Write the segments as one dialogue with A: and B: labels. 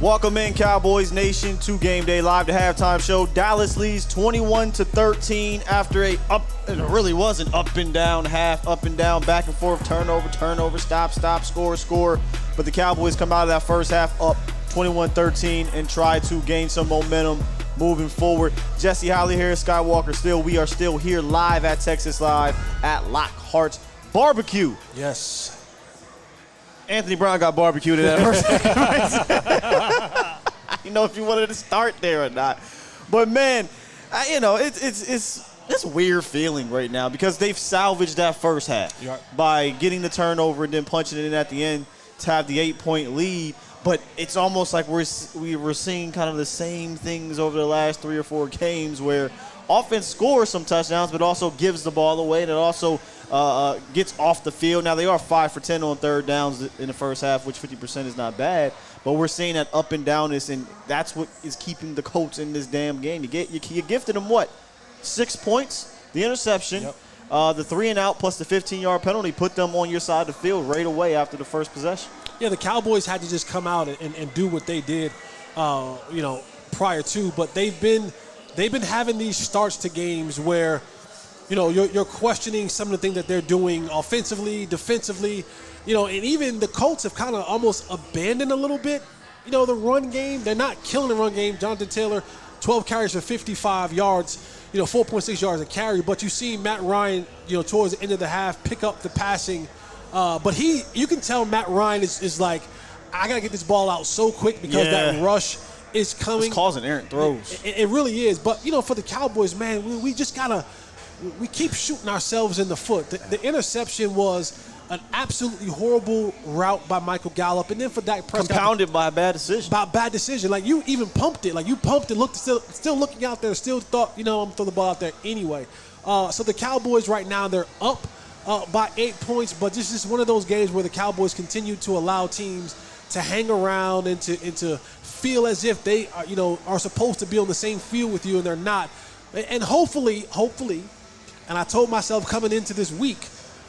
A: Welcome in, Cowboys Nation, to Game Day Live, the halftime show. Dallas leads 21-13 after it really was an up and down half, up and down, back and forth, turnover, stop, score. But the Cowboys come out of that first half up 21-13 and try to gain some momentum moving forward. Jesse Holley here, Skywalker still. We are still here live at Texas Live at Lockhart's Barbecue.
B: Yes.
A: Anthony Brown got barbecued in that first half. You know if you wanted to start there or not. But, man, it's a weird feeling right now because they've salvaged that first half by getting the turnover and then punching it in at the end to have the 8-point lead. But it's almost like we're seeing kind of the same things over the last 3 or 4 games where offense scores some touchdowns but also gives the ball away, and it also gets off the field. Now, they are 5 for 10 on third downs in the first half, which 50% is not bad. But we're seeing that up and downness, and that's what is keeping the Colts in this damn game. You gifted them, 6 points? The interception, the 3-and-out plus the 15-yard penalty put them on your side of the field right away after the first possession.
B: Yeah, the Cowboys had to just come out and do what they did, prior to. But they've been having these starts to games where, you're questioning some of the things that they're doing offensively, defensively, and even the Colts have kind of almost abandoned a little bit, the run game. They're not killing the run game. Jonathan Taylor, 12 carries for 55 yards, 4.6 yards a carry. But you see Matt Ryan, towards the end of the half, pick up the passing. But you can tell Matt Ryan is like, I got to get this ball out so quick because that rush is coming.
A: It's causing errant throws.
B: It really is. But, for the Cowboys, man, we just got to – we keep shooting ourselves in the foot. The interception was an absolutely horrible route by Michael Gallup. And then for Dak Prescott.
A: Compounded by a bad decision.
B: By a bad decision. Like, you even pumped it. Like, you pumped it, looked still looking out there, still thought, I'm going to throw the ball out there anyway. So the Cowboys right now, they're up by 8 points. But this is one of those games where the Cowboys continue to allow teams to hang around and to feel as if they are supposed to be on the same field with you, and they're not. And hopefully, and I told myself coming into this week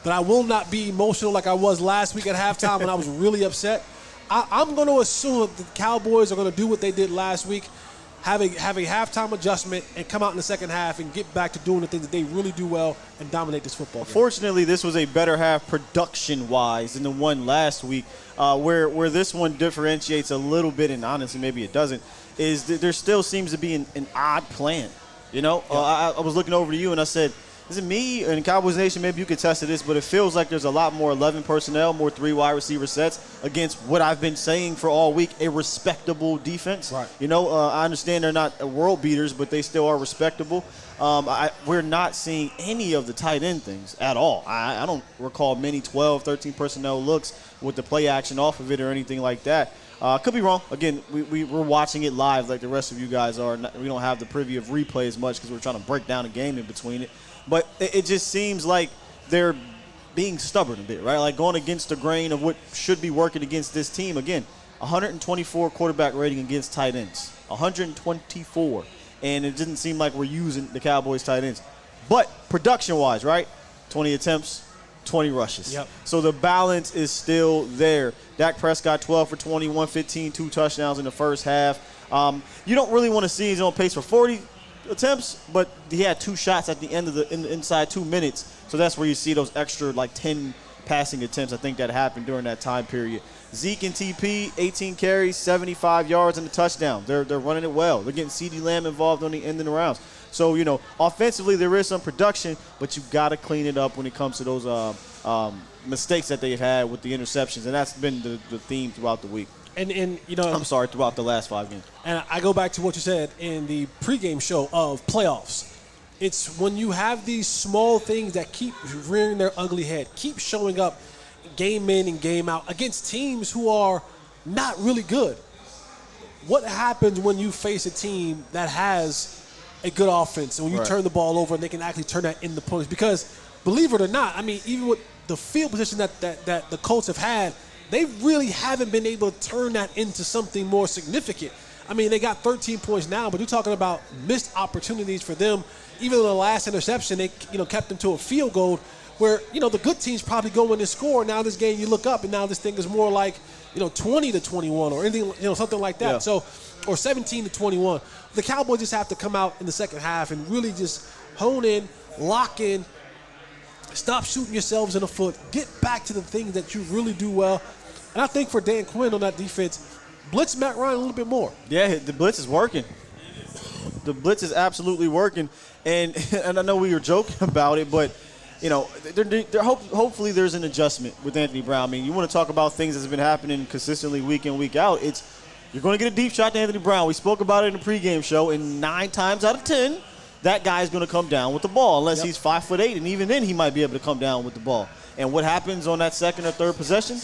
B: that I will not be emotional like I was last week at halftime when I was really upset. I'm going to assume that the Cowboys are going to do what they did last week, have a halftime adjustment, and come out in the second half and get back to doing the things that they really do well and dominate this football game.
A: Fortunately, this was a better half production-wise than the one last week, where this one differentiates a little bit, and honestly maybe it doesn't, is that there still seems to be an odd plan. I was looking over to you and I said, is it me and Cowboys Nation? Maybe you could test this, but it feels like there's a lot more 11 personnel, more 3 wide receiver sets against what I've been saying for all week, a respectable defense.
B: Right.
A: I understand they're not world beaters, but they still are respectable. We're not seeing any of the tight end things at all. I don't recall many 12, 13 personnel looks with the play action off of it or anything like that. Could be wrong. Again, we're watching it live like the rest of you guys are. We don't have the preview of replay as much because we're trying to break down a game in between it. But it just seems like they're being stubborn a bit, right? Like going against the grain of what should be working against this team. Again, 124 quarterback rating against tight ends. 124. And it didn't seem like we're using the Cowboys tight ends. But production-wise, right? 20 attempts, 20 rushes.
B: Yep.
A: So the balance is still there. Dak Prescott, 12 for 20, 115, 2 touchdowns in the first half. You don't really want to see he's on pace for 40 attempts, but he had 2 shots at the end of inside 2 minutes. So that's where you see those extra 10 passing attempts. I think that happened during that time period. Zeke and TP, 18 carries, 75 yards and a touchdown. They're running it well. They're getting CeeDee Lamb involved on the end of the rounds. So, offensively there is some production, but you got to clean it up when it comes to those mistakes that they've had with the interceptions, and that's been the theme throughout the week.
B: And
A: throughout the last 5 games.
B: And I go back to what you said in the pregame show of playoffs. It's when you have these small things that keep rearing their ugly head, keep showing up game in and game out against teams who are not really good. What happens when you face a team that has a good offense and when you turn the ball over and they can actually turn that into points? Because believe it or not, even with the field position that the Colts have had, they really haven't been able to turn that into something more significant. They got 13 points now, but you're talking about missed opportunities for them. Even in the last interception, they kept them to a field goal where, the good teams probably go in and score. Now this game, you look up, and now this thing is more like, 20-21 or anything, something like that.
A: Yeah.
B: So, or 17-21. The Cowboys just have to come out in the second half and really just hone in, lock in, stop shooting yourselves in the foot, get back to the things that you really do well. And I think for Dan Quinn on that defense, blitz Matt Ryan a little bit more.
A: Yeah, the blitz is working. The blitz is absolutely working. And I know we were joking about it, but, hopefully there's an adjustment with Anthony Brown. I mean, you want to talk about things that's been happening consistently week in, week out. You're going to get a deep shot to Anthony Brown. We spoke about it in the pregame show, and 9 times out of 10, that guy's going to come down with the ball unless he's 5'8", and even then he might be able to come down with the ball. And what happens on that second or third possession?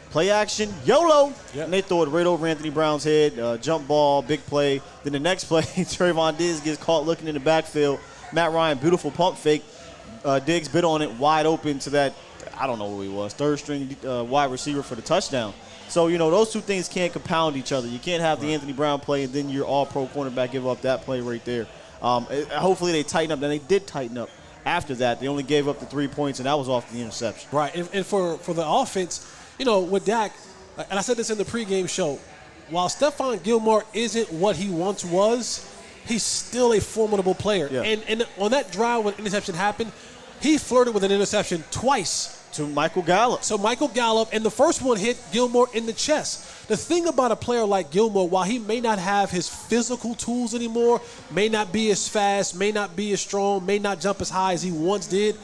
A: Play action, YOLO, and they throw it right over Anthony Brown's head, jump ball, big play. Then the next play, Trayvon Diggs gets caught looking in the backfield. Matt Ryan, beautiful pump fake. Diggs bit on it, wide open to that, I don't know who he was, third-string wide receiver for the touchdown. So, those two things can't compound each other. You can't have the Anthony Brown play and then your all-pro cornerback give up that play right there. Hopefully they tighten up. And they did tighten up after that. They only gave up the 3 points, and that was off the interception.
B: Right, and for the offense, with Dak, and I said this in the pregame show, while Stephon Gilmore isn't what he once was, he's still a formidable player.
A: Yeah.
B: And on that drive when the interception happened, he flirted with an interception twice.
A: To Michael Gallup.
B: So Michael Gallup, and the first one hit Gilmore in the chest. The thing about a player like Gilmore, while he may not have his physical tools anymore, may not be as fast, may not be as strong, may not jump as high as he once did,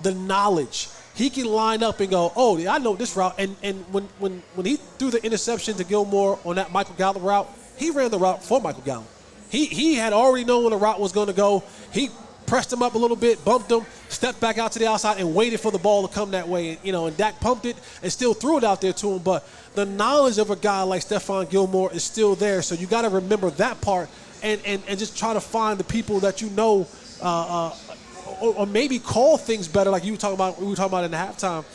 B: the knowledge. He can line up and go, oh, I know this route. And when he threw the interception to Gilmore on that Michael Gallup route, he ran the route for Michael Gallup. He had already known where the route was going to go. He pressed him up a little bit, bumped him, stepped back out to the outside, and waited for the ball to come that way. And Dak pumped it and still threw it out there to him. But the knowledge of a guy like Stephon Gilmore is still there. So you got to remember that part and just try to find the people that or maybe call things better, like we were talking about in the halftime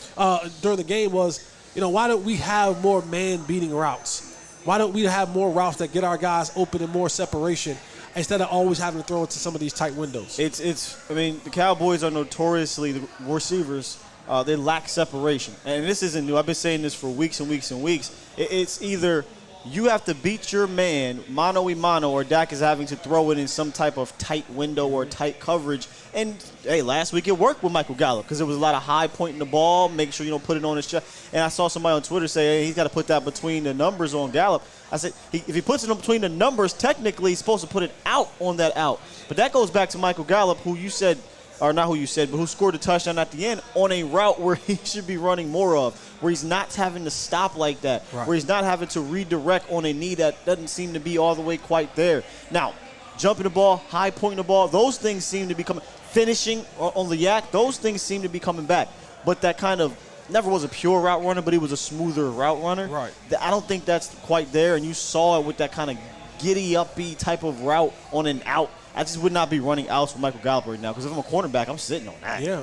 B: during the game was, why don't we have more man-beating routes? Why don't we have more routes that get our guys open and more separation instead of always having to throw into some of these tight windows?
A: The Cowboys are notoriously, the receivers, they lack separation. And this isn't new. I've been saying this for weeks and weeks and weeks. It's either you have to beat your man mano-a-mano, or Dak is having to throw it in some type of tight window or tight coverage. And, hey, last week it worked with Michael Gallup because there was a lot of high pointing the ball, make sure you don't put it on his chest. And I saw somebody on Twitter say, hey, he's got to put that between the numbers on Gallup. I said, if he puts it in between the numbers, technically he's supposed to put it out on that out. But that goes back to Michael Gallup, who you said, or not who you said, but who scored a touchdown at the end on a route where he should be running more of, where he's not having to stop like that,
B: right,
A: where he's not having to redirect on a knee that doesn't seem to be all the way quite there. Now, jumping the ball, high pointing the ball, those things seem to be coming. Finishing on the yak, those things seem to be coming back. But that kind of never was a pure route runner, but he was a smoother route runner.
B: Right.
A: I don't think that's quite there, and you saw it with that kind of giddy, upbeat type of route on an out. I just would not be running outs with Michael Gallup right now because if I'm a cornerback, I'm sitting on that.
B: Yeah,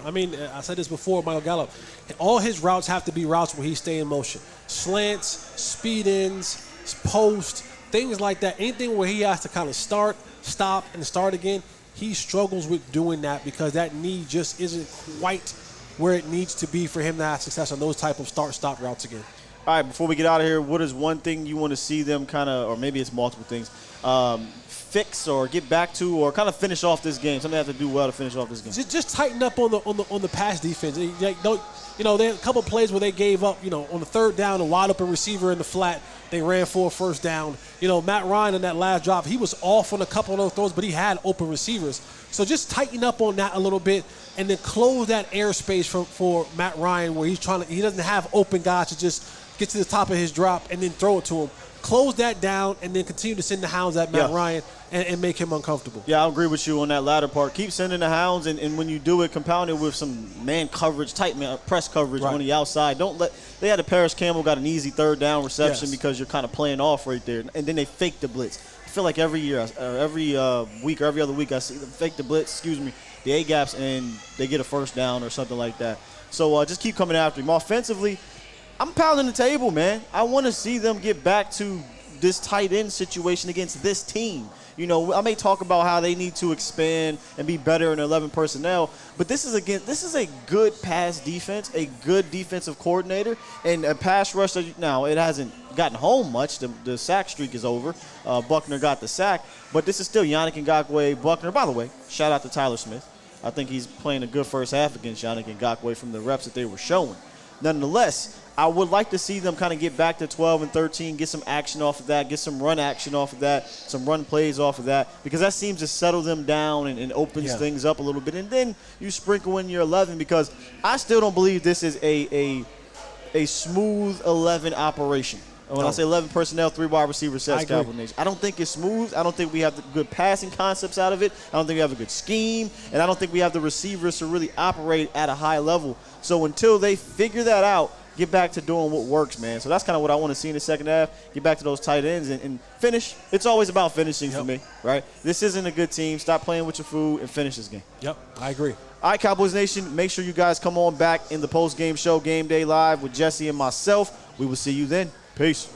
B: I said this before, Michael Gallup. All his routes have to be routes where he stay in motion. Slants, speed ins, post, things like that. Anything where he has to kind of start, stop, and start again, he struggles with doing that because that knee just isn't quite where it needs to be for him to have success on those type of start-stop routes again.
A: All right, before we get out of here, what is one thing you want to see them kind of, or maybe it's multiple things, fix or get back to, or kind of finish off this game? Something they have to do well to finish off this game.
B: Just tighten up on the pass defense. They had a couple plays where they gave up. On the third down, a wide open receiver in the flat, they ran for a first down. Matt Ryan in that last drive, he was off on a couple of those throws, but he had open receivers. So just tighten up on that a little bit, and then close that airspace for Matt Ryan where he doesn't have open guys to just get to the top of his drop and then throw it to him. Close that down and then continue to send the hounds at Matt Ryan and make him uncomfortable. Yeah, I agree with you on that latter part. Keep sending the hounds, and when you do it, compound it with some man coverage, tight man press coverage on the outside. They had a Paris Campbell got an easy third down reception because you're kind of playing off right there, and then they fake the blitz. I feel like every year, or every week or every other week, I see them fake the blitz, the A-gaps, and they get a first down or something like that. So just keep coming after him. Offensively, I'm pounding the table, man. I want to see them get back to this tight end situation against this team.
A: You know, I may talk about how they need to expand and be better in 11 personnel, but this is a good pass defense, a good defensive coordinator, and a pass rush. Now, it hasn't gotten home much. The sack streak is over. Buckner got the sack, but this is still Yannick Ngakoue. Buckner, by the way, shout out to Tyler Smith. I think he's playing a good first half against Yannick Ngakoue from the reps that they were showing. Nonetheless, I would like to see them kind of get back to 12 and 13, get some action off of that, get some run action off of that, some run plays off of that, because that seems to settle them down and opens things up a little bit. And then you sprinkle in your 11, because I still don't believe this is a smooth 11 operation. And when I say 11 personnel, 3 wide receivers sets, Cowboys Nation. I don't think it's smooth. I don't think we have the good passing concepts out of it. I don't think we have a good scheme. And I don't think we have the receivers to really operate at a high level. So until they figure that out, get back to doing what works, man. So that's kind of what I want to see in the second half. Get back to those tight ends and finish. It's always about finishing for me, right? This isn't a good team. Stop playing with your food and finish this game.
B: Yep, I agree.
A: All right, Cowboys Nation, make sure you guys come on back in the post-game show, Game Day Live with Jesse and myself. We will see you then. Peace.